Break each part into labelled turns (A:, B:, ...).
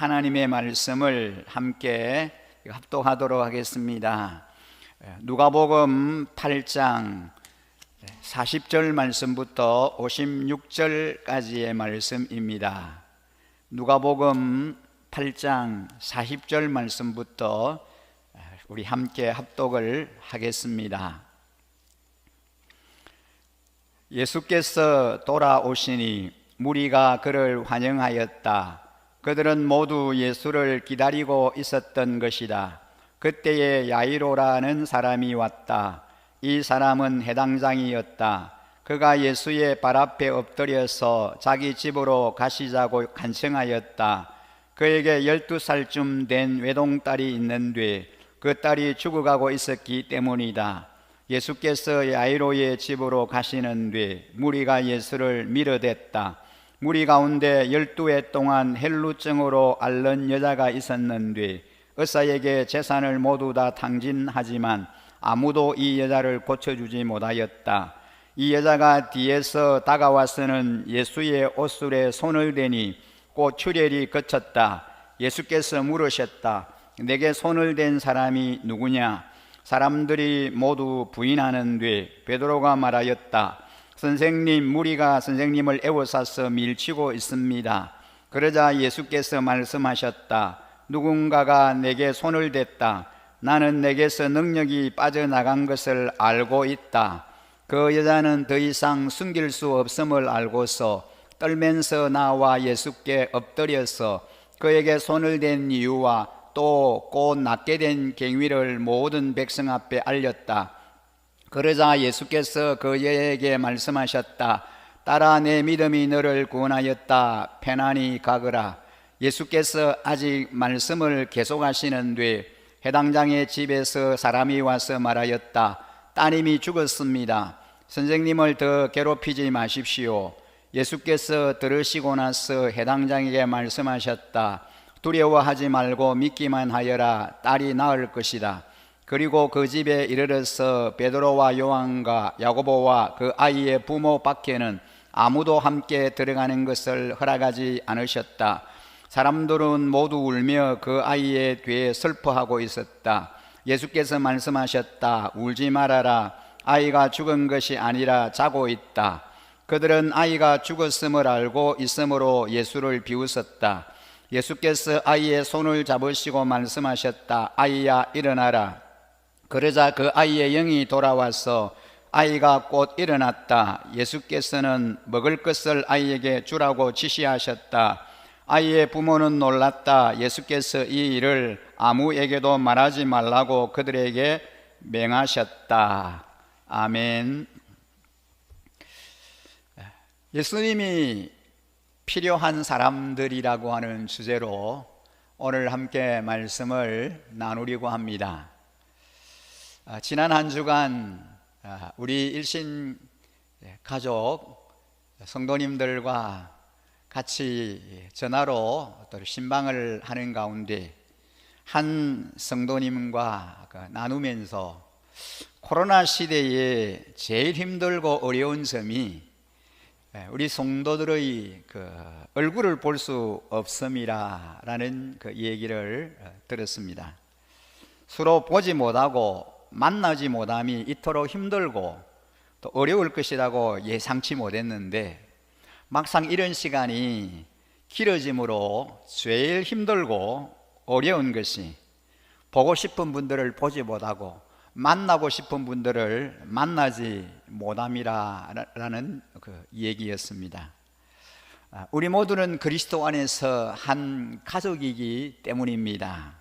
A: 하나님의 말씀을 함께 합독하도록 하겠습니다. 누가복음 8장 40절 말씀부터 56절까지의 말씀입니다. 누가복음 8장 40절 말씀부터 우리 함께 합독을 하겠습니다. 예수께서 돌아오시니 무리가 그를 환영하였다. 그들은 모두 예수를 기다리고 있었던 것이다. 그때에 야이로라는 사람이 왔다. 이 사람은 해당장이었다. 그가 예수의 발 앞에 엎드려서 자기 집으로 가시자고 간청하였다. 그에게 12살쯤 된 외동딸이 있는데 그 딸이 죽어가고 있었기 때문이다. 예수께서 야이로의 집으로 가시는데 무리가 예수를 밀어댔다. 무리 가운데 12해 동안 헬루증으로 앓는 여자가 있었는데 의사에게 재산을 모두 다 탕진하지만 아무도 이 여자를 고쳐주지 못하였다. 이 여자가 뒤에서 다가와서는 예수의 옷술에 손을 대니 곧 출혈이 그쳤다. 예수께서 물으셨다. 내게 손을 댄 사람이 누구냐? 사람들이 모두 부인하는데 베드로가 말하였다. 선생님, 무리가 선생님을 에워싸서 밀치고 있습니다. 그러자 예수께서 말씀하셨다. 누군가가 내게 손을 댔다. 나는 내게서 능력이 빠져나간 것을 알고 있다. 그 여자는 더 이상 숨길 수 없음을 알고서 떨면서 나와 예수께 엎드려서 그에게 손을 댄 이유와 또 곧 낫게 된 경위를 모든 백성 앞에 알렸다. 그러자 예수께서 그 여에게 말씀하셨다. 딸아, 내 믿음이 너를 구원하였다. 편안히 가거라. 예수께서 아직 말씀을 계속하시는데 해당장의 집에서 사람이 와서 말하였다. 따님이 죽었습니다. 선생님을 더 괴롭히지 마십시오. 예수께서 들으시고 나서 해당장에게 말씀하셨다. 두려워하지 말고 믿기만 하여라. 딸이 나을 것이다. 그리고 그 집에 이르러서 베드로와 요한과 야고보와 그 아이의 부모 밖에는 아무도 함께 들어가는 것을 허락하지 않으셨다. 사람들은 모두 울며 그 아이의 뒤에 슬퍼하고 있었다. 예수께서 말씀하셨다. 울지 말아라. 아이가 죽은 것이 아니라 자고 있다. 그들은 아이가 죽었음을 알고 있으므로 예수를 비웃었다. 예수께서 아이의 손을 잡으시고 말씀하셨다. 아이야, 일어나라. 그러자 그 아이의 영이 돌아와서 아이가 곧 일어났다. 예수께서는 먹을 것을 아이에게 주라고 지시하셨다. 아이의 부모는 놀랐다. 예수께서 이 일을 아무에게도 말하지 말라고 그들에게 명하셨다. 아멘. 예수님이 필요한 사람들이라고 하는 주제로 오늘 함께 말씀을 나누려고 합니다. 지난 한 주간 우리 일신 가족 성도님들과 같이 전화로 또 신방을 하는 가운데 한 성도님과 나누면서 코로나 시대에 제일 힘들고 어려운 점이 우리 성도들의 얼굴을 볼 수 없음이라는 그 얘기를 들었습니다. 서로 보지 못하고 만나지 못함이 이토록 힘들고 또 어려울 것이라고 예상치 못했는데 막상 이런 시간이 길어짐으로 제일 힘들고 어려운 것이 보고 싶은 분들을 보지 못하고 만나고 싶은 분들을 만나지 못함이라는 그 얘기였습니다. 우리 모두는 그리스도 안에서 한 가족이기 때문입니다.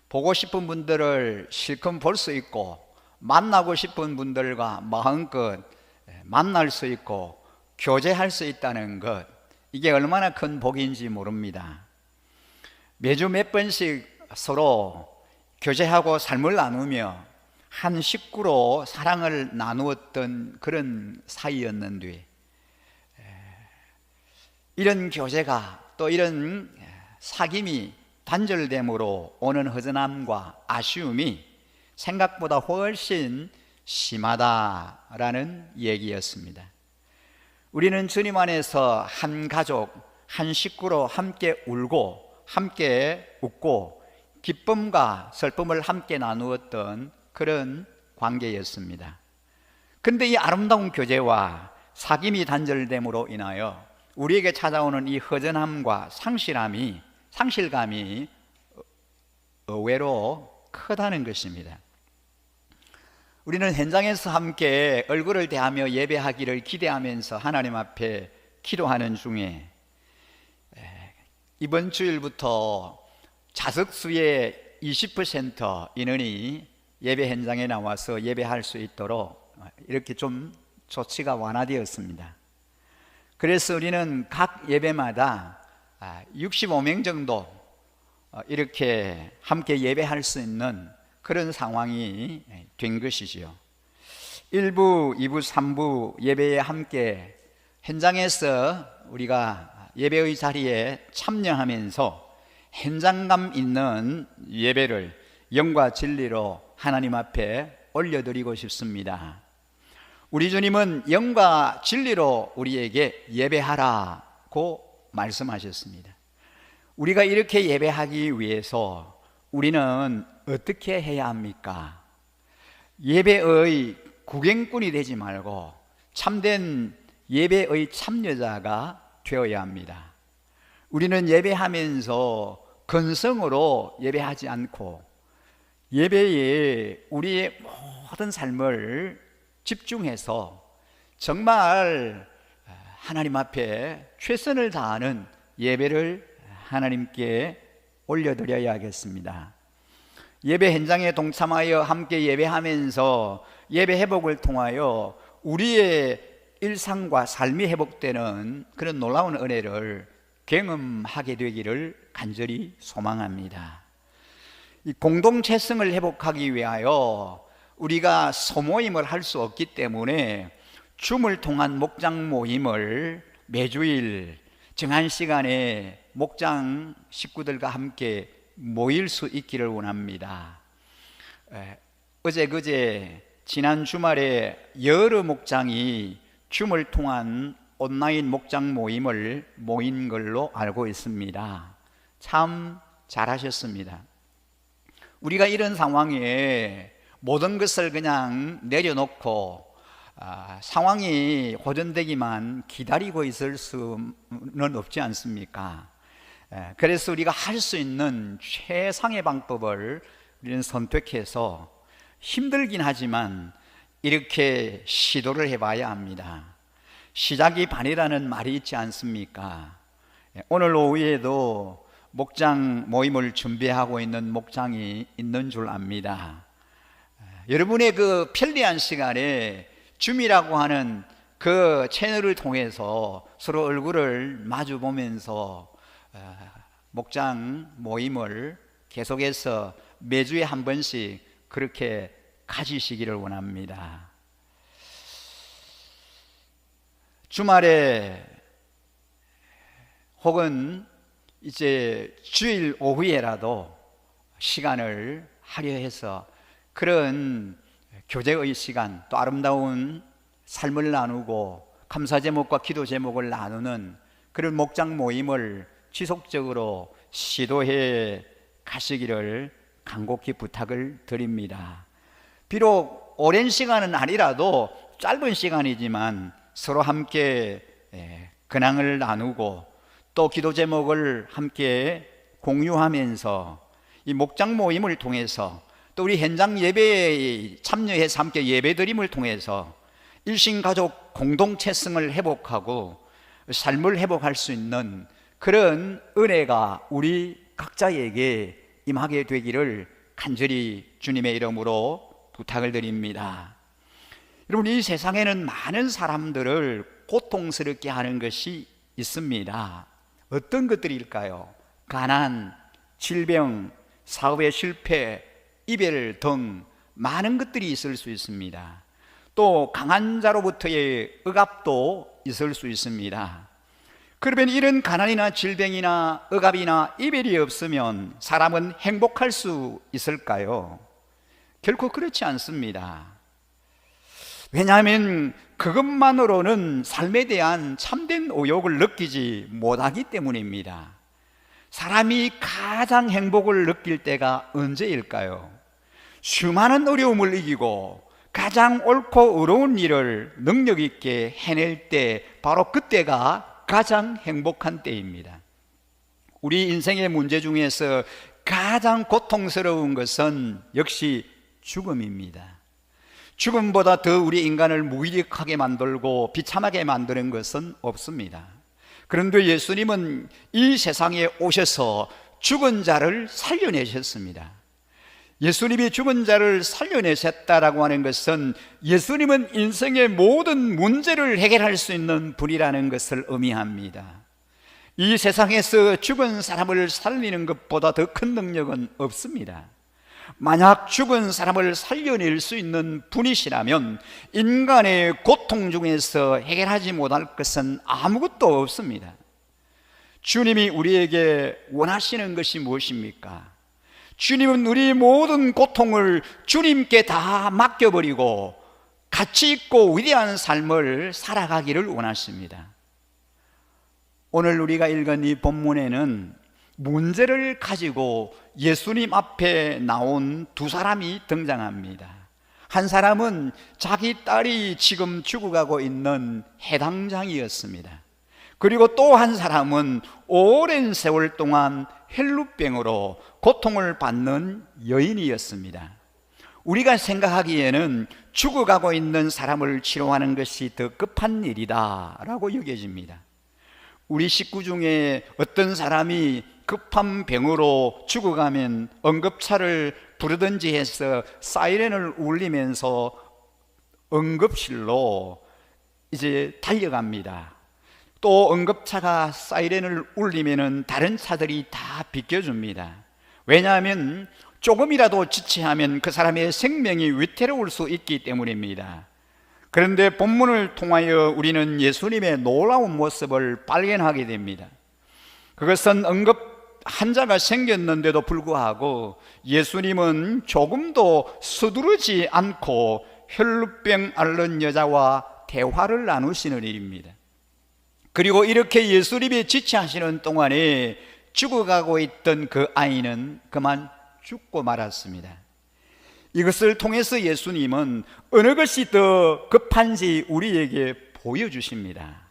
A: 보고 싶은 분들을 실컷 볼 수 있고 만나고 싶은 분들과 마음껏 만날 수 있고 교제할 수 있다는 것, 이게 얼마나 큰 복인지 모릅니다. 매주 몇 번씩 서로 교제하고 삶을 나누며 한 식구로 사랑을 나누었던 그런 사이였는데 이런 교제가 또 이런 사귐이 단절됨으로 오는 허전함과 아쉬움이 생각보다 훨씬 심하다라는 얘기였습니다. 우리는 주님 안에서 한 가족, 한 식구로 함께 울고 함께 웃고 기쁨과 슬픔을 함께 나누었던 그런 관계였습니다. 그런데 이 아름다운 교제와 사귐이 단절됨으로 인하여 우리에게 찾아오는 이 허전함과 상실감이 의외로 크다는 것입니다. 우리는 현장에서 함께 얼굴을 대하며 예배하기를 기대하면서 하나님 앞에 기도하는 중에 이번 주일부터 자석수의 20% 인원이 예배 현장에 나와서 예배할 수 있도록 이렇게 좀 조치가 완화되었습니다. 그래서 우리는 각 예배마다 65명 정도 이렇게 함께 예배할 수 있는 그런 상황이 된 것이지요. 1부, 2부, 3부 예배에 함께 현장에서 우리가 예배의 자리에 참여하면서 현장감 있는 예배를 영과 진리로 하나님 앞에 올려드리고 싶습니다. 우리 주님은 영과 진리로 우리에게 예배하라고 말씀하셨습니다. 우리가 이렇게 예배하기 위해서 우리는 어떻게 해야 합니까? 예배의 구경꾼이 되지 말고 참된 예배의 참여자가 되어야 합니다. 우리는 예배하면서 건성으로 예배하지 않고 예배에 우리의 모든 삶을 집중해서 정말 하나님 앞에 최선을 다하는 예배를 하나님께 올려드려야겠습니다. 예배 현장에 동참하여 함께 예배하면서 예배 회복을 통하여 우리의 일상과 삶이 회복되는 그런 놀라운 은혜를 경험하게 되기를 간절히 소망합니다. 이 공동체성을 회복하기 위하여 우리가 소모임을 할 수 없기 때문에 줌을 통한 목장 모임을 매주일 정한 시간에 목장 식구들과 함께 모일 수 있기를 원합니다. 어제 그제 지난 주말에 여러 목장이 줌을 통한 온라인 목장 모임을 모인 걸로 알고 있습니다. 참 잘하셨습니다. 우리가 이런 상황에 모든 것을 그냥 내려놓고 상황이 호전되기만 기다리고 있을 수는 없지 않습니까? 그래서 우리가 할 수 있는 최상의 방법을 우리는 선택해서 힘들긴 하지만 이렇게 시도를 해봐야 합니다. 시작이 반이라는 말이 있지 않습니까? 오늘 오후에도 목장 모임을 준비하고 있는 목장이 있는 줄 압니다. 여러분의 그 편리한 시간에 줌이라고 하는 그 채널을 통해서 서로 얼굴을 마주 보면서 목장 모임을 계속해서 매주에 한 번씩 그렇게 가지시기를 원합니다. 주말에 혹은 이제 주일 오후에라도 시간을 하려 해서 그런 교제의 시간, 또 아름다운 삶을 나누고 감사 제목과 기도 제목을 나누는 그런 목장 모임을 지속적으로 시도해 가시기를 간곡히 부탁을 드립니다. 비록 오랜 시간은 아니라도 짧은 시간이지만 서로 함께 근황을 나누고 또 기도 제목을 함께 공유하면서 이 목장 모임을 통해서 또 우리 현장 예배에 참여해서 함께 예배드림을 통해서 일신가족 공동체성을 회복하고 삶을 회복할 수 있는 그런 은혜가 우리 각자에게 임하게 되기를 간절히 주님의 이름으로 부탁을 드립니다. 여러분, 이 세상에는 많은 사람들을 고통스럽게 하는 것이 있습니다. 어떤 것들일까요? 가난, 질병, 사업의 실패, 이별 등 많은 것들이 있을 수 있습니다. 또 강한 자로부터의 억압도 있을 수 있습니다. 그러면 이런 가난이나 질병이나 억압이나 이별이 없으면 사람은 행복할 수 있을까요? 결코 그렇지 않습니다. 왜냐하면 그것만으로는 삶에 대한 참된 의욕을 느끼지 못하기 때문입니다. 사람이 가장 행복을 느낄 때가 언제일까요? 수많은 어려움을 이기고 가장 옳고 의로운 일을 능력 있게 해낼 때, 바로 그때가 가장 행복한 때입니다. 우리 인생의 문제 중에서 가장 고통스러운 것은 역시 죽음입니다. 죽음보다 더 우리 인간을 무기력하게 만들고 비참하게 만드는 것은 없습니다. 그런데 예수님은 이 세상에 오셔서 죽은 자를 살려내셨습니다. 예수님이 죽은 자를 살려내셨다라고 하는 것은 예수님은 인생의 모든 문제를 해결할 수 있는 분이라는 것을 의미합니다. 이 세상에서 죽은 사람을 살리는 것보다 더 큰 능력은 없습니다. 만약 죽은 사람을 살려낼 수 있는 분이시라면 인간의 고통 중에서 해결하지 못할 것은 아무것도 없습니다. 주님이 우리에게 원하시는 것이 무엇입니까? 주님은 우리 모든 고통을 주님께 다 맡겨버리고 가치 있고 위대한 삶을 살아가기를 원하십니다. 오늘 우리가 읽은 이 본문에는 문제를 가지고 예수님 앞에 나온 두 사람이 등장합니다. 한 사람은 자기 딸이 지금 죽어가고 있는 해당장이었습니다. 그리고 또 한 사람은 오랜 세월 동안 혈루병으로 고통을 받는 여인이었습니다. 우리가 생각하기에는 죽어가고 있는 사람을 치료하는 것이 더 급한 일이다라고 여겨집니다. 우리 식구 중에 어떤 사람이 급한 병으로 죽어가면 응급차를 부르든지 해서 사이렌을 울리면서 응급실로 이제 달려갑니다. 또 응급차가 사이렌을 울리면은 다른 차들이 다 비켜줍니다. 왜냐하면 조금이라도 지체하면 그 사람의 생명이 위태로울 수 있기 때문입니다. 그런데 본문을 통하여 우리는 예수님의 놀라운 모습을 발견하게 됩니다. 그것은 응급 환자가 생겼는데도 불구하고 예수님은 조금도 서두르지 않고 혈루병 앓는 여자와 대화를 나누시는 일입니다. 그리고 이렇게 예수님이 지체하시는 동안에 죽어가고 있던 그 아이는 그만 죽고 말았습니다. 이것을 통해서 예수님은 어느 것이 더 급한지 우리에게 보여주십니다.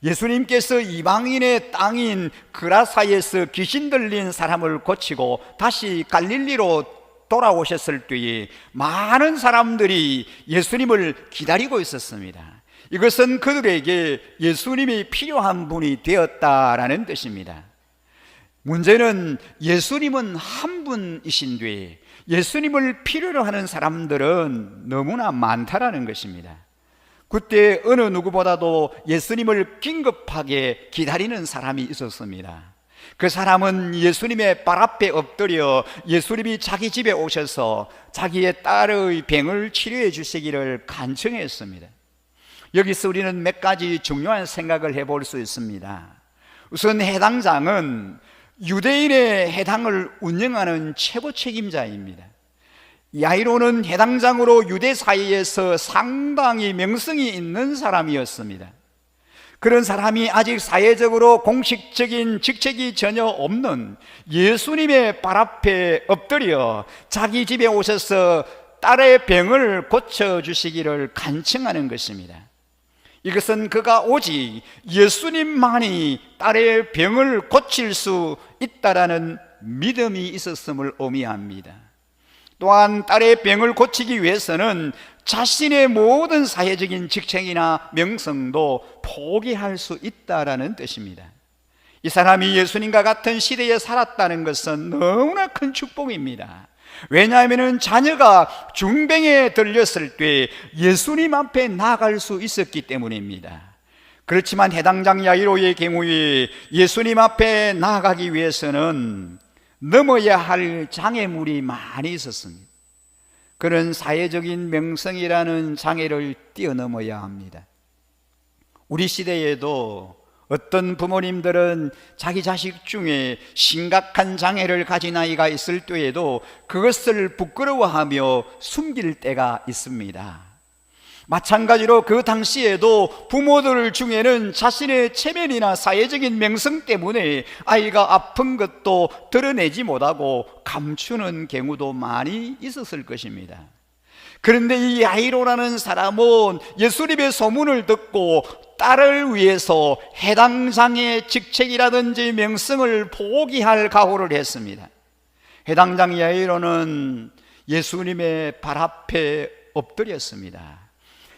A: 예수님께서 이방인의 땅인 그라사에서 귀신 들린 사람을 고치고 다시 갈릴리로 돌아오셨을 때에 많은 사람들이 예수님을 기다리고 있었습니다. 이것은 그들에게 예수님이 필요한 분이 되었다라는 뜻입니다. 문제는 예수님은 한 분이신데 예수님을 필요로 하는 사람들은 너무나 많다라는 것입니다. 그때 어느 누구보다도 예수님을 긴급하게 기다리는 사람이 있었습니다. 그 사람은 예수님의 발 앞에 엎드려 예수님이 자기 집에 오셔서 자기의 딸의 병을 치료해 주시기를 간청했습니다. 여기서 우리는 몇 가지 중요한 생각을 해볼 수 있습니다. 우선 해당장은 유대인의 해당을 운영하는 최고 책임자입니다. 야이로는 해당장으로 유대 사회에서 상당히 명성이 있는 사람이었습니다. 그런 사람이 아직 사회적으로 공식적인 직책이 전혀 없는 예수님의 발 앞에 엎드려 자기 집에 오셔서 딸의 병을 고쳐주시기를 간청하는 것입니다. 이것은 그가 오직 예수님만이 딸의 병을 고칠 수 있다라는 믿음이 있었음을 의미합니다. 또한 딸의 병을 고치기 위해서는 자신의 모든 사회적인 직책이나 명성도 포기할 수 있다라는 뜻입니다. 이 사람이 예수님과 같은 시대에 살았다는 것은 너무나 큰 축복입니다. 왜냐하면 자녀가 중병에 들렸을 때 예수님 앞에 나아갈 수 있었기 때문입니다. 그렇지만 해당장 야이로의 경우에 예수님 앞에 나아가기 위해서는 넘어야 할 장애물이 많이 있었습니다. 그런 사회적인 명성이라는 장애를 뛰어넘어야 합니다. 우리 시대에도 어떤 부모님들은 자기 자식 중에 심각한 장애를 가진 아이가 있을 때에도 그것을 부끄러워하며 숨길 때가 있습니다. 마찬가지로 그 당시에도 부모들 중에는 자신의 체면이나 사회적인 명성 때문에 아이가 아픈 것도 드러내지 못하고 감추는 경우도 많이 있었을 것입니다. 그런데 이 야이로라는 사람은 예수님의 소문을 듣고 딸을 위해서 해당장의 직책이라든지 명성을 포기할 각오를 했습니다. 해당장 야이로는 예수님의 발 앞에 엎드렸습니다.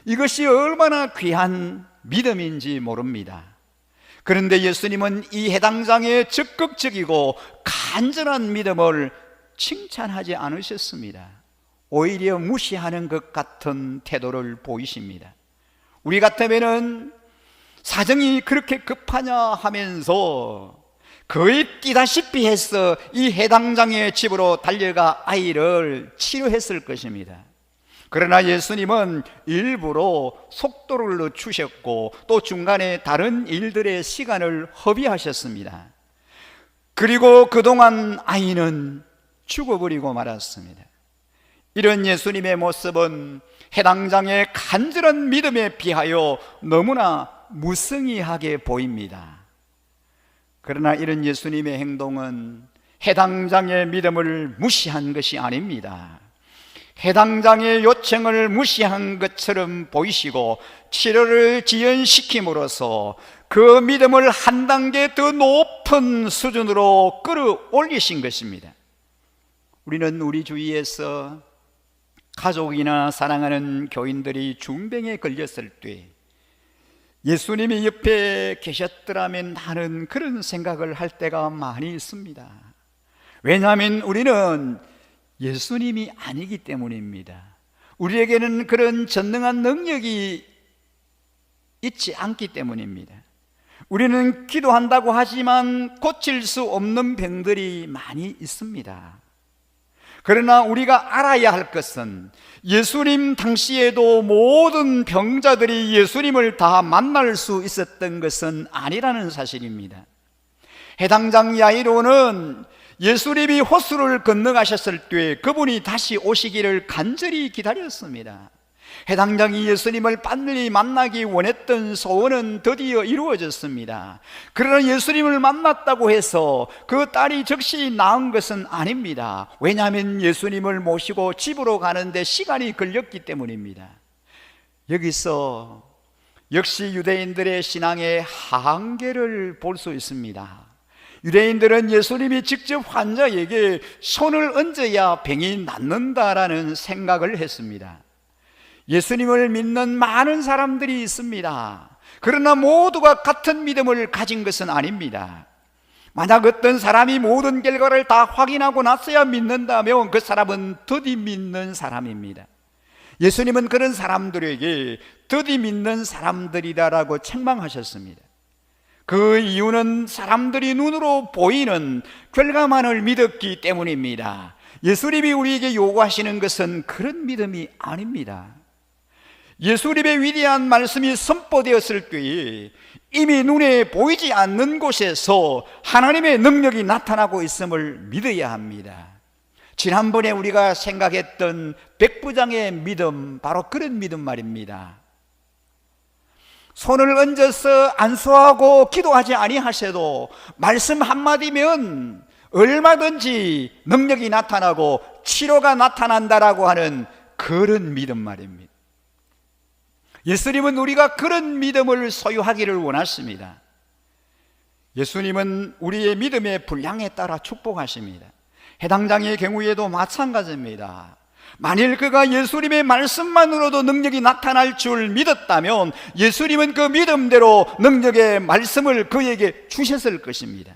A: 이것이 얼마나 귀한 믿음인지 모릅니다. 그런데 예수님은 이 해당장의 적극적이고 간절한 믿음을 칭찬하지 않으셨습니다. 오히려 무시하는 것 같은 태도를 보이십니다. 우리 같으면은 사정이 그렇게 급하냐 하면서 거의 뛰다시피 해서 이 해당장의 집으로 달려가 아이를 치료했을 것입니다. 그러나 예수님은 일부러 속도를 늦추셨고 또 중간에 다른 일들의 시간을 허비하셨습니다. 그리고 그동안 아이는 죽어버리고 말았습니다. 이런 예수님의 모습은 해당장의 간절한 믿음에 비하여 너무나 무성의하게 보입니다. 그러나 이런 예수님의 행동은 해당장의 믿음을 무시한 것이 아닙니다. 해당장의 요청을 무시한 것처럼 보이시고 치료를 지연시킴으로써 그 믿음을 한 단계 더 높은 수준으로 끌어올리신 것입니다. 우리는 우리 주위에서 가족이나 사랑하는 교인들이 중병에 걸렸을 때 예수님이 옆에 계셨더라면 하는 그런 생각을 할 때가 많이 있습니다. 왜냐하면 우리는 예수님이 아니기 때문입니다. 우리에게는 그런 전능한 능력이 있지 않기 때문입니다. 우리는 기도한다고 하지만 고칠 수 없는 병들이 많이 있습니다. 그러나 우리가 알아야 할 것은 예수님 당시에도 모든 병자들이 예수님을 다 만날 수 있었던 것은 아니라는 사실입니다. 해당장 야이로는 예수님이 호수를 건너가셨을 때 그분이 다시 오시기를 간절히 기다렸습니다. 해당장이 예수님을 빨리 만나기 원했던 소원은 드디어 이루어졌습니다. 그러나 예수님을 만났다고 해서 그 딸이 즉시 나은 것은 아닙니다. 왜냐하면 예수님을 모시고 집으로 가는데 시간이 걸렸기 때문입니다. 여기서 역시 유대인들의 신앙의 한계를 볼 수 있습니다. 유대인들은 예수님이 직접 환자에게 손을 얹어야 병이 낫는다라는 생각을 했습니다. 예수님을 믿는 많은 사람들이 있습니다. 그러나 모두가 같은 믿음을 가진 것은 아닙니다. 만약 어떤 사람이 모든 결과를 다 확인하고 나서야 믿는다면 그 사람은 더디 믿는 사람입니다. 예수님은 그런 사람들에게 더디 믿는 사람들이다라고 책망하셨습니다. 그 이유는 사람들이 눈으로 보이는 결과만을 믿었기 때문입니다. 예수님이 우리에게 요구하시는 것은 그런 믿음이 아닙니다. 예수님의 위대한 말씀이 선포되었을 때에 이미 눈에 보이지 않는 곳에서 하나님의 능력이 나타나고 있음을 믿어야 합니다. 지난번에 우리가 생각했던 백부장의 믿음, 바로 그런 믿음 말입니다. 손을 얹어서 안수하고 기도하지 아니하셔도 말씀 한마디면 얼마든지 능력이 나타나고 치료가 나타난다라고 하는 그런 믿음 말입니다. 예수님은 우리가 그런 믿음을 소유하기를 원하십니다. 예수님은 우리의 믿음의 분량에 따라 축복하십니다. 해당장의 경우에도 마찬가지입니다. 만일 그가 예수님의 말씀만으로도 능력이 나타날 줄 믿었다면 예수님은 그 믿음대로 능력의 말씀을 그에게 주셨을 것입니다.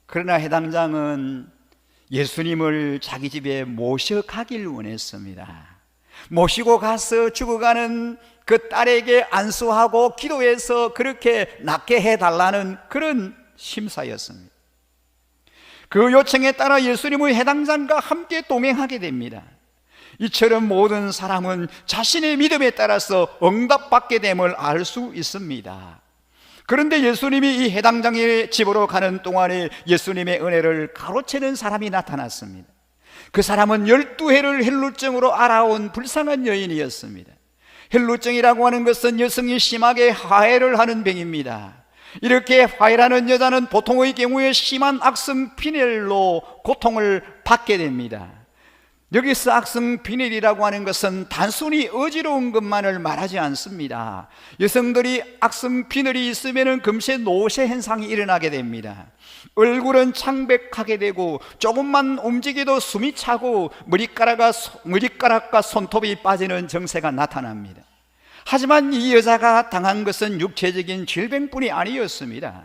A: 그러나 해당장은 예수님을 자기 집에 모셔가길 원했습니다. 모시고 가서 죽어가는 그 딸에게 안수하고 기도해서 그렇게 낫게 해달라는 그런 심사였습니다. 그 요청에 따라 예수님은 해당장과 함께 동행하게 됩니다. 이처럼 모든 사람은 자신의 믿음에 따라서 응답받게 됨을 알 수 있습니다. 그런데 예수님이 이 해당장의 집으로 가는 동안에 예수님의 은혜를 가로채는 사람이 나타났습니다. 그 사람은 12해를 혈루증으로 알아온 불쌍한 여인이었습니다. 헬루증이라고 하는 것은 여성이 심하게 하해를 하는 병입니다. 이렇게 화해하는 여자는 보통의 경우에 심한 악성 빈혈로 고통을 받게 됩니다. 여기서 악성 빈혈이라고 하는 것은 단순히 어지러운 것만을 말하지 않습니다. 여성들이 악성 빈혈이 있으면 금세 노쇠 현상이 일어나게 됩니다. 얼굴은 창백하게 되고 조금만 움직여도 숨이 차고 머리카락과 손톱이 빠지는 증세가 나타납니다. 하지만 이 여자가 당한 것은 육체적인 질병뿐이 아니었습니다.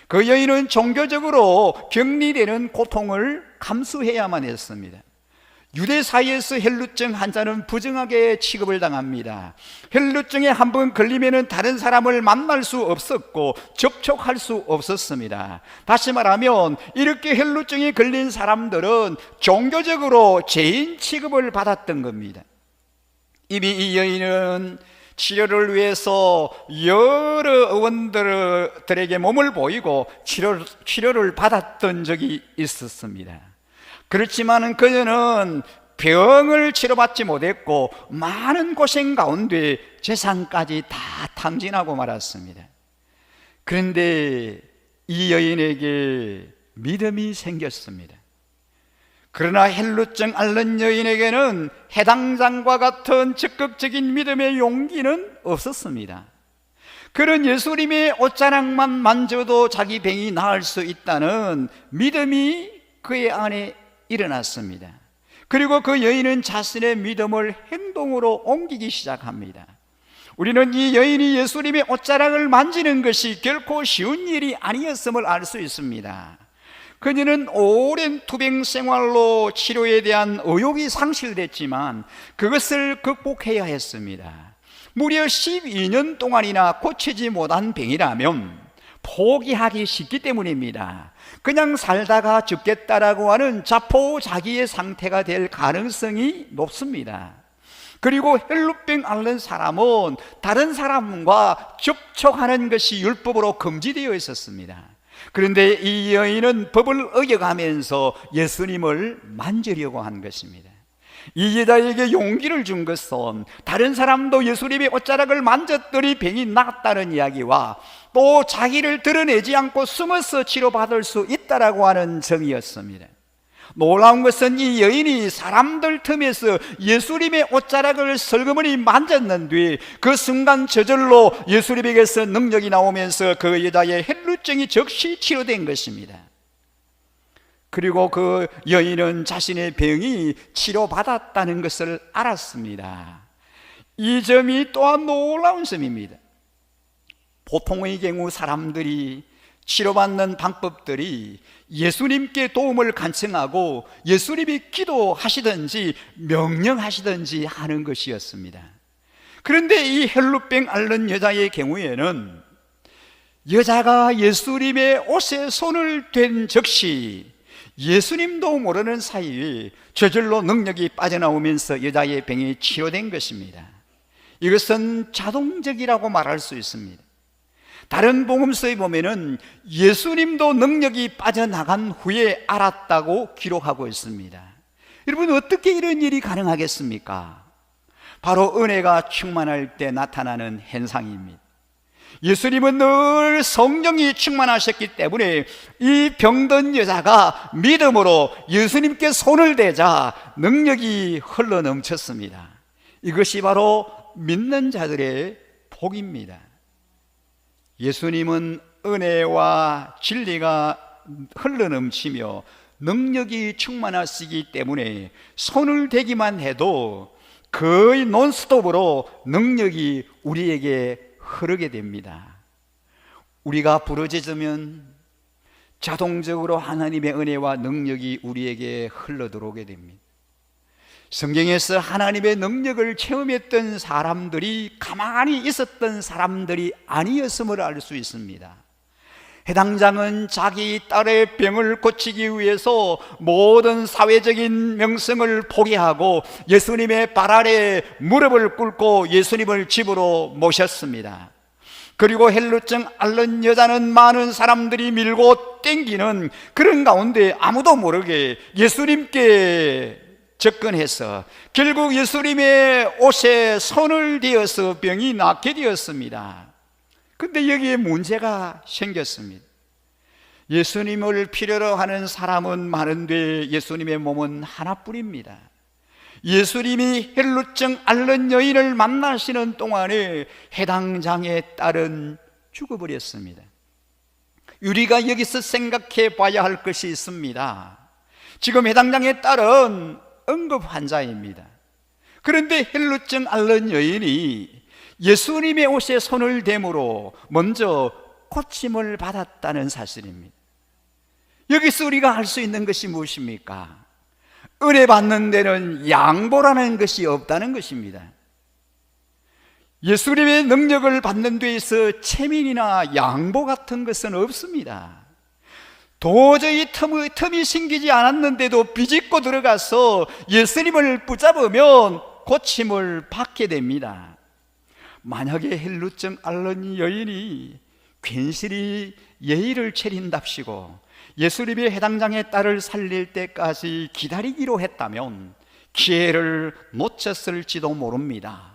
A: 그 여인은 종교적으로 격리되는 고통을 감수해야만 했습니다. 유대 사이에서 헬루증 환자는 부정하게 취급을 당합니다. 헬루증에 한번 걸리면 다른 사람을 만날 수 없었고 접촉할 수 없었습니다. 다시 말하면 이렇게 헬루증에 걸린 사람들은 종교적으로 죄인 취급을 받았던 겁니다. 이미 이 여인은 치료를 위해서 여러 의원들에게 몸을 보이고 치료를 받았던 적이 있었습니다. 그렇지만 그녀는 병을 치료받지 못했고 많은 고생 가운데 재산까지 다 탕진하고 말았습니다. 그런데 이 여인에게 믿음이 생겼습니다. 그러나 헬루증 앓는 여인에게는 해당장과 같은 적극적인 믿음의 용기는 없었습니다. 그런 예수님의 옷자락만 만져도 자기 병이 나을 수 있다는 믿음이 그의 안에 일어났습니다. 그리고 그 여인은 자신의 믿음을 행동으로 옮기기 시작합니다. 우리는 이 여인이 예수님의 옷자락을 만지는 것이 결코 쉬운 일이 아니었음을 알 수 있습니다. 그녀는 오랜 투병 생활로 치료에 대한 의욕이 상실됐지만 그것을 극복해야 했습니다. 무려 12년 동안이나 고치지 못한 병이라면 포기하기 쉽기 때문입니다. 그냥 살다가 죽겠다라고 하는 자포자기의 상태가 될 가능성이 높습니다. 그리고 헬루병 앓는 사람은 다른 사람과 접촉하는 것이 율법으로 금지되어 있었습니다. 그런데 이 여인은 법을 어겨가면서 예수님을 만지려고 한 것입니다. 이 여자에게 용기를 준 것은 다른 사람도 예수님의 옷자락을 만졌더니 병이 낫다는 이야기와 또 자기를 드러내지 않고 숨어서 치료받을 수 있다라고 하는 정의였습니다. 놀라운 것은 이 여인이 사람들 틈에서 예수님의 옷자락을 슬그머니 만졌는 뒤 그 순간 저절로 예수님에게서 능력이 나오면서 그 여자의 헬루증이 즉시 치료된 것입니다. 그리고 그 여인은 자신의 병이 치료받았다는 것을 알았습니다. 이 점이 또한 놀라운 점입니다. 보통의 경우 사람들이 치료받는 방법들이 예수님께 도움을 간청하고 예수님이 기도하시든지 명령하시든지 하는 것이었습니다. 그런데 이 헬루병 앓는 여자의 경우에는 여자가 예수님의 옷에 손을 댄 즉시 예수님도 모르는 사이에 저절로 능력이 빠져나오면서 여자의 병이 치료된 것입니다. 이것은 자동적이라고 말할 수 있습니다. 다른 복음서에 보면은 예수님도 능력이 빠져나간 후에 알았다고 기록하고 있습니다. 여러분, 어떻게 이런 일이 가능하겠습니까? 바로 은혜가 충만할 때 나타나는 현상입니다. 예수님은 늘 성령이 충만하셨기 때문에 이 병든 여자가 믿음으로 예수님께 손을 대자 능력이 흘러넘쳤습니다. 이것이 바로 믿는 자들의 복입니다. 예수님은 은혜와 진리가 흘러넘치며 능력이 충만하시기 때문에 손을 대기만 해도 거의 논스톱으로 능력이 우리에게 흐르게 됩니다. 우리가 부르짖으면 자동적으로 하나님의 은혜와 능력이 우리에게 흘러들어오게 됩니다. 성경에서 하나님의 능력을 체험했던 사람들이 가만히 있었던 사람들이 아니었음을 알 수 있습니다. 해당장은 자기 딸의 병을 고치기 위해서 모든 사회적인 명성을 포기하고 예수님의 발 아래 무릎을 꿇고 예수님을 집으로 모셨습니다. 그리고 헬루증 앓는 여자는 많은 사람들이 밀고 땡기는 그런 가운데 아무도 모르게 예수님께 접근해서 결국 예수님의 옷에 손을 대어서 병이 낫게 되었습니다. 근데 여기에 문제가 생겼습니다. 예수님을 필요로 하는 사람은 많은데 예수님의 몸은 하나뿐입니다. 예수님이 헬루증 앓는 여인을 만나시는 동안에 해당 장의 딸은 죽어버렸습니다. 우리가 여기서 생각해 봐야 할 것이 있습니다. 지금 해당 장의 딸은 응급 환자입니다. 그런데 헬루증 앓는 여인이 예수님의 옷에 손을 대므로 먼저 고침을 받았다는 사실입니다. 여기서 우리가 알 수 있는 것이 무엇입니까? 은혜 받는 데는 양보라는 것이 없다는 것입니다. 예수님의 능력을 받는 데에서 체면이나 양보 같은 것은 없습니다. 도저히 틈이 생기지 않았는데도 비집고 들어가서 예수님을 붙잡으면 고침을 받게 됩니다. 만약에 헬루증 앓는 여인이 괜시리 예의를 차린답시고 예수님의 해당 장의 딸을 살릴 때까지 기다리기로 했다면 기회를 놓쳤을지도 모릅니다.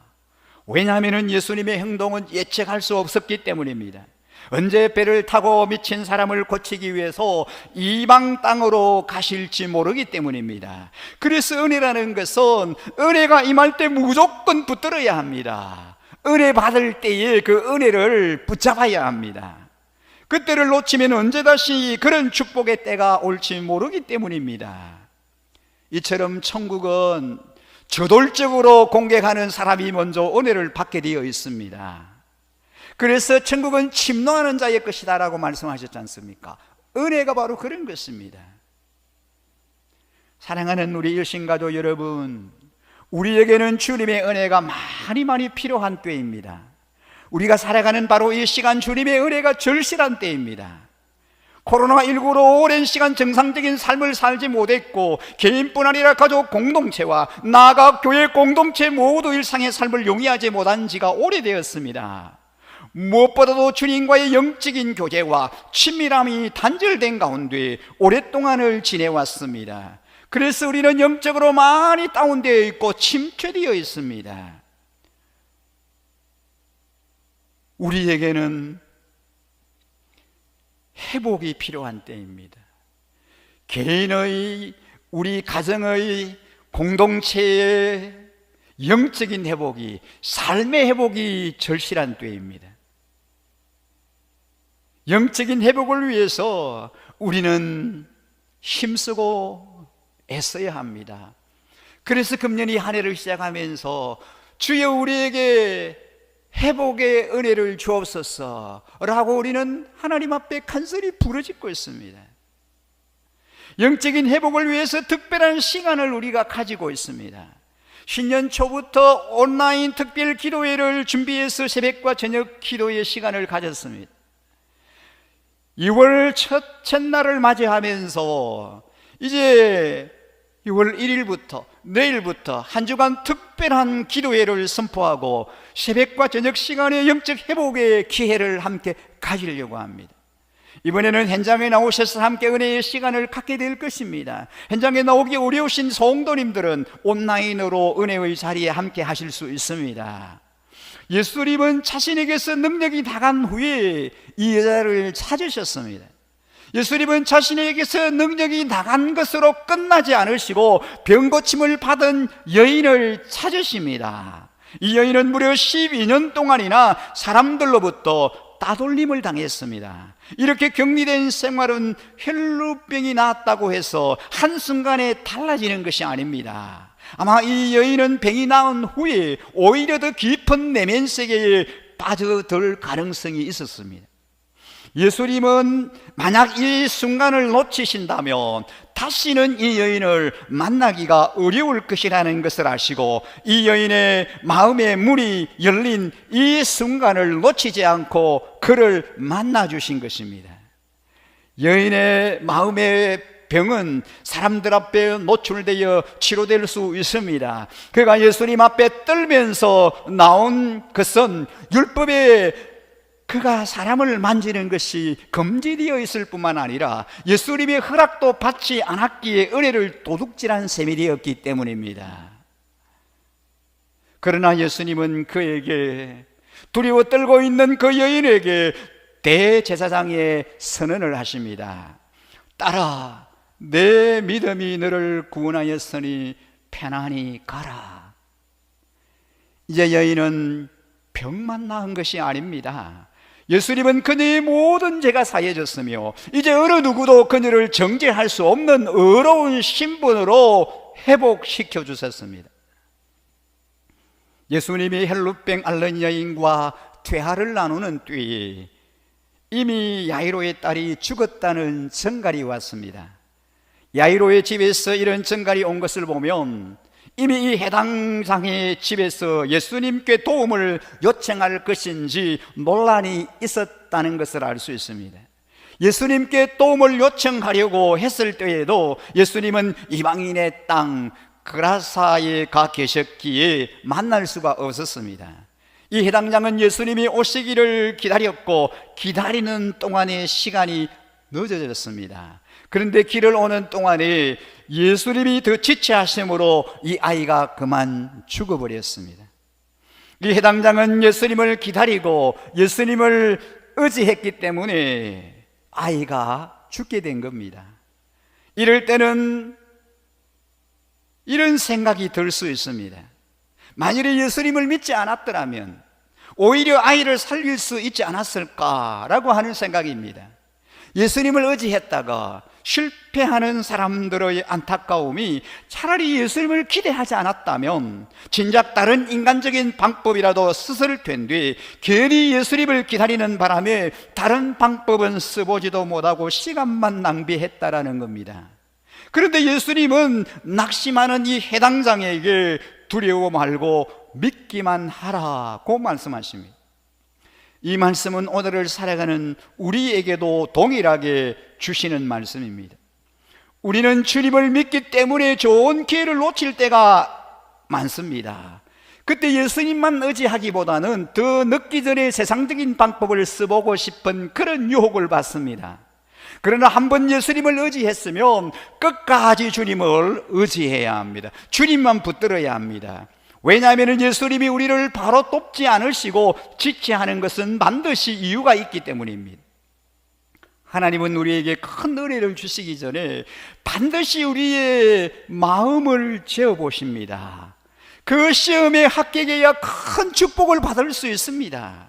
A: 왜냐하면 예수님의 행동은 예측할 수 없었기 때문입니다. 언제 배를 타고 미친 사람을 고치기 위해서 이방 땅으로 가실지 모르기 때문입니다. 그래서 은혜라는 것은 은혜가 임할 때 무조건 붙들어야 합니다. 은혜 받을 때에 그 은혜를 붙잡아야 합니다. 그때를 놓치면 언제 다시 그런 축복의 때가 올지 모르기 때문입니다. 이처럼 천국은 저돌적으로 공격하는 사람이 먼저 은혜를 받게 되어 있습니다. 그래서 천국은 침노하는 자의 것이다 라고 말씀하셨지 않습니까? 은혜가 바로 그런 것입니다. 사랑하는 우리 일신가족 여러분, 우리에게는 주님의 은혜가 많이 필요한 때입니다. 우리가 살아가는 바로 이 시간 주님의 은혜가 절실한 때입니다. 코로나19로 오랜 시간 정상적인 삶을 살지 못했고 개인뿐 아니라 가족 공동체와 나아가 교회 공동체 모두 일상의 삶을 용이하지 못한 지가 오래되었습니다. 무엇보다도 주님과의 영적인 교제와 친밀함이 단절된 가운데 오랫동안을 지내왔습니다. 그래서 우리는 영적으로 많이 다운되어 있고 침체되어 있습니다. 우리에게는 회복이 필요한 때입니다. 개인의, 우리 가정의, 공동체의 영적인 회복이, 삶의 회복이 절실한 때입니다. 영적인 회복을 위해서 우리는 힘쓰고 애써야 합니다. 그래서 금년 이 한 해를 시작하면서 주여 우리에게 회복의 은혜를 주옵소서 라고 우리는 하나님 앞에 간절히 부르짖고 있습니다. 영적인 회복을 위해서 특별한 시간을 우리가 가지고 있습니다. 신년 초부터 온라인 특별 기도회를 준비해서 새벽과 저녁 기도의 시간을 가졌습니다. 2월 첫날을 맞이하면서 이제 6월 1일부터 내일부터 한 주간 특별한 기도회를 선포하고 새벽과 저녁 시간에 영적 회복의 기회를 함께 가지려고 합니다. 이번에는 현장에 나오셔서 함께 은혜의 시간을 갖게 될 것입니다. 현장에 나오기 어려우신 성도님들은 온라인으로 은혜의 자리에 함께 하실 수 있습니다. 예수님은 자신에게서 능력이 나간 후에 이 여자를 찾으셨습니다. 예수님은 자신에게서 능력이 나간 것으로 끝나지 않으시고 병고침을 받은 여인을 찾으십니다. 이 여인은 무려 12년 동안이나 사람들로부터 따돌림을 당했습니다. 이렇게 격리된 생활은 혈루병이 나았다고 해서 한순간에 달라지는 것이 아닙니다. 아마 이 여인은 병이 나은 후에 오히려 더 깊은 내면 세계에 빠져들 가능성이 있었습니다. 예수님은 만약 이 순간을 놓치신다면 다시는 이 여인을 만나기가 어려울 것이라는 것을 아시고 이 여인의 마음의 문이 열린 이 순간을 놓치지 않고 그를 만나주신 것입니다. 여인의 마음의 병은 사람들 앞에 노출되어 치료될 수 있습니다. 그가 예수님 앞에 떨면서 나온 것은 율법의 그가 사람을 만지는 것이 금지되어 있을 뿐만 아니라 예수님의 허락도 받지 않았기에 은혜를 도둑질한 셈이 되었기 때문입니다. 그러나 예수님은 그에게, 두려워 떨고 있는 그 여인에게 대제사장의 선언을 하십니다. 딸아, 내 믿음이 너를 구원하였으니 편안히 가라. 이제 여인은 병만 나은 것이 아닙니다. 예수님은 그녀의 모든 죄가 사해졌으며 이제 어느 누구도 그녀를 정죄할 수 없는 의로운 신분으로 회복시켜 주셨습니다. 예수님이 헬룻병 앓는 여인과 퇴화를 나누는 뒤에 이미 야이로의 딸이 죽었다는 전갈이 왔습니다. 야이로의 집에서 이런 전갈이 온 것을 보면 이미 이 해당장의 집에서 예수님께 도움을 요청할 것인지 논란이 있었다는 것을 알 수 있습니다. 예수님께 도움을 요청하려고 했을 때에도 예수님은 이방인의 땅 그라사에 가 계셨기에 만날 수가 없었습니다. 이 해당장은 예수님이 오시기를 기다렸고 기다리는 동안의 시간이 늦어졌습니다. 그런데 길을 오는 동안에 예수님이 더 지체하심으로 이 아이가 그만 죽어버렸습니다. 이 해당장은 예수님을 기다리고 예수님을 의지했기 때문에 아이가 죽게 된 겁니다. 이럴 때는 이런 생각이 들 수 있습니다. 만일에 예수님을 믿지 않았더라면 오히려 아이를 살릴 수 있지 않았을까라고 하는 생각입니다. 예수님을 의지했다가 실패하는 사람들의 안타까움이 차라리 예수님을 기대하지 않았다면 진작 다른 인간적인 방법이라도 썼을 텐데 괜히 예수님을 기다리는 바람에 다른 방법은 써보지도 못하고 시간만 낭비했다라는 겁니다. 그런데 예수님은 낙심하는 이 해당장에게 두려워 말고 믿기만 하라고 말씀하십니다. 이 말씀은 오늘을 살아가는 우리에게도 동일하게 주시는 말씀입니다. 우리는 주님을 믿기 때문에 좋은 기회를 놓칠 때가 많습니다. 그때 예수님만 의지하기보다는 더 늦기 전에 세상적인 방법을 써보고 싶은 그런 유혹을 받습니다. 그러나 한번 예수님을 의지했으면 끝까지 주님을 의지해야 합니다. 주님만 붙들어야 합니다. 왜냐하면 예수님이 우리를 바로 돕지 않으시고 지체하는 것은 반드시 이유가 있기 때문입니다. 하나님은 우리에게 큰 은혜를 주시기 전에 반드시 우리의 마음을 재어보십니다. 그 시험에 합격해야 큰 축복을 받을 수 있습니다.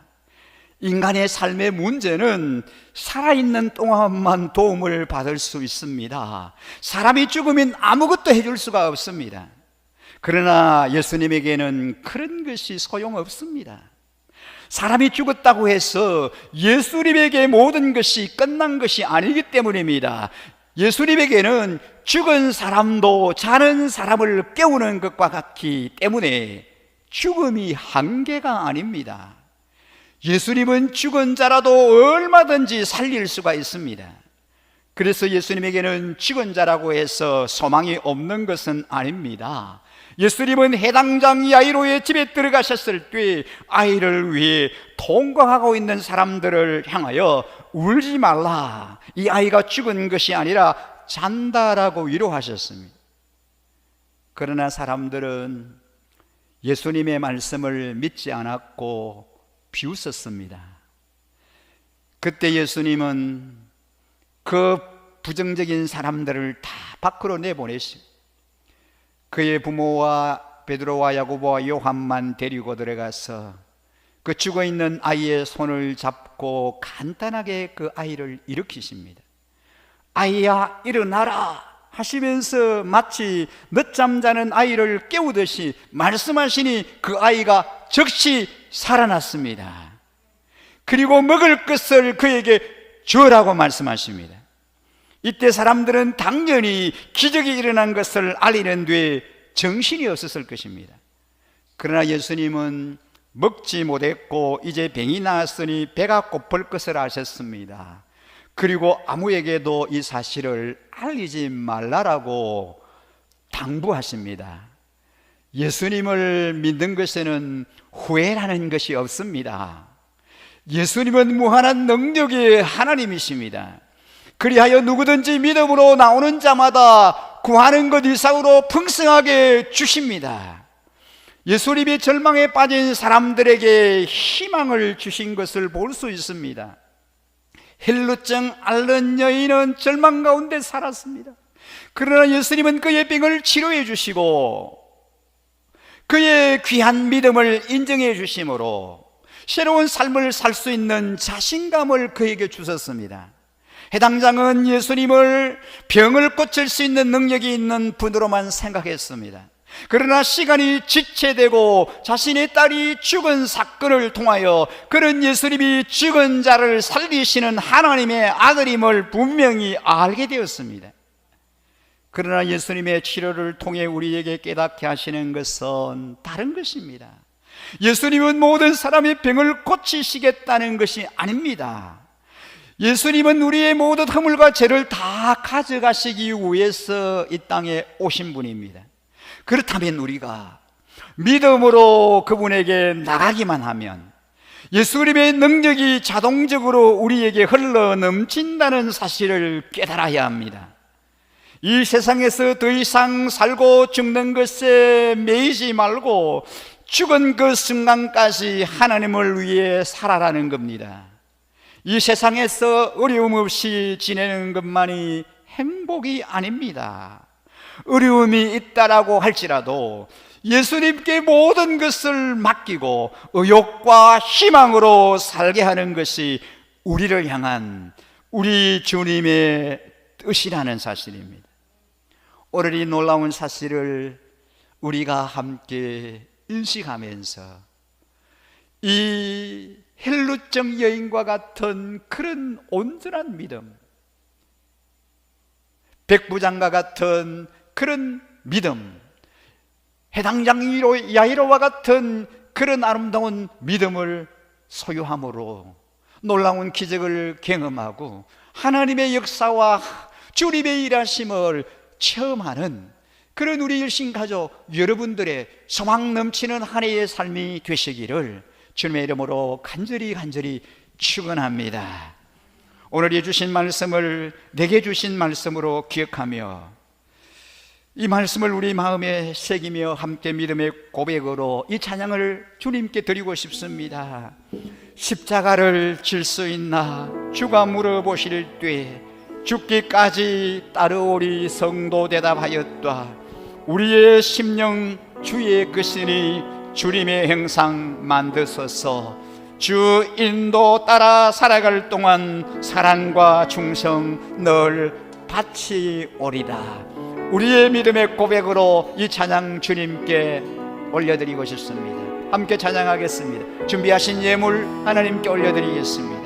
A: 인간의 삶의 문제는 살아있는 동안만 도움을 받을 수 있습니다. 사람이 죽으면 아무것도 해줄 수가 없습니다. 그러나 예수님에게는 그런 것이 소용없습니다. 사람이 죽었다고 해서 예수님에게 모든 것이 끝난 것이 아니기 때문입니다. 예수님에게는 죽은 사람도 자는 사람을 깨우는 것과 같기 때문에 죽음이 한계가 아닙니다. 예수님은 죽은 자라도 얼마든지 살릴 수가 있습니다. 그래서 예수님에게는 죽은 자라고 해서 소망이 없는 것은 아닙니다. 예수님은 해당장 야이로의 집에 들어가셨을 때 아이를 위해 통곡하고 있는 사람들을 향하여 울지 말라, 이 아이가 죽은 것이 아니라 잔다라고 위로하셨습니다. 그러나 사람들은 예수님의 말씀을 믿지 않았고 비웃었습니다. 그때 예수님은 그 부정적인 사람들을 다 밖으로 내보내시고 그의 부모와 베드로와 야고보와 요한만 데리고 들어가서 그 죽어있는 아이의 손을 잡고 간단하게 그 아이를 일으키십니다. 아이야 일어나라 하시면서 마치 늦잠 자는 아이를 깨우듯이 말씀하시니 그 아이가 즉시 살아났습니다. 그리고 먹을 것을 그에게 주라고 말씀하십니다. 이때 사람들은 당연히 기적이 일어난 것을 알리는 데 정신이 없었을 것입니다. 그러나 예수님은 먹지 못했고 이제 병이 나았으니 배가 고플 것을 아셨습니다. 그리고 아무에게도 이 사실을 알리지 말라라고 당부하십니다. 예수님을 믿는 것에는 후회라는 것이 없습니다. 예수님은 무한한 능력의 하나님이십니다. 그리하여 누구든지 믿음으로 나오는 자마다 구하는 것 이상으로 풍성하게 주십니다. 예수님이 절망에 빠진 사람들에게 희망을 주신 것을 볼 수 있습니다. 헬루증 앓는 여인은 절망 가운데 살았습니다. 그러나 예수님은 그의 병을 치료해 주시고 그의 귀한 믿음을 인정해 주심으로 새로운 삶을 살 수 있는 자신감을 그에게 주셨습니다. 해당장은 예수님을 병을 고칠 수 있는 능력이 있는 분으로만 생각했습니다. 그러나 시간이 지체되고 자신의 딸이 죽은 사건을 통하여 그런 예수님이 죽은 자를 살리시는 하나님의 아들임을 분명히 알게 되었습니다. 그러나 예수님의 치료를 통해 우리에게 깨닫게 하시는 것은 다른 것입니다. 예수님은 모든 사람의 병을 고치시겠다는 것이 아닙니다. 예수님은 우리의 모든 허물과 죄를 다 가져가시기 위해서 이 땅에 오신 분입니다. 그렇다면 우리가 믿음으로 그분에게 나가기만 하면 예수님의 능력이 자동적으로 우리에게 흘러 넘친다는 사실을 깨달아야 합니다. 이 세상에서 더 이상 살고 죽는 것에 매이지 말고 죽은 그 순간까지 하나님을 위해 살아라는 겁니다. 이 세상에서 어려움 없이 지내는 것만이 행복이 아닙니다. 어려움이 있다라고 할지라도 예수님께 모든 것을 맡기고 의욕과 희망으로 살게 하는 것이 우리를 향한 우리 주님의 뜻이라는 사실입니다. 오늘 이 놀라운 사실을 우리가 함께 인식하면서 이 헬루증 여인과 같은 그런 온전한 믿음, 백부장과 같은 그런 믿음, 해당장 야이로와 같은 그런 아름다운 믿음을 소유함으로 놀라운 기적을 경험하고 하나님의 역사와 주님의 일하심을 체험하는 그런 우리 일신가족 여러분들의 소망 넘치는 한 해의 삶이 되시기를 주님의 이름으로 간절히 축원합니다. 오늘 주신 말씀을 내게 주신 말씀으로 기억하며 이 말씀을 우리 마음에 새기며 함께 믿음의 고백으로 이 찬양을 주님께 드리고 싶습니다. 십자가를 질 수 있나 주가 물어보실 때 죽기까지 따르오리 성도 대답하였다. 우리의 심령 주의 것이니 주님의 형상 만드소서. 주 인도 따라 살아갈 동안 사랑과 충성 늘 바치오리다. 우리의 믿음의 고백으로 이 찬양 주님께 올려드리고 싶습니다. 함께 찬양하겠습니다. 준비하신 예물 하나님께 올려드리겠습니다.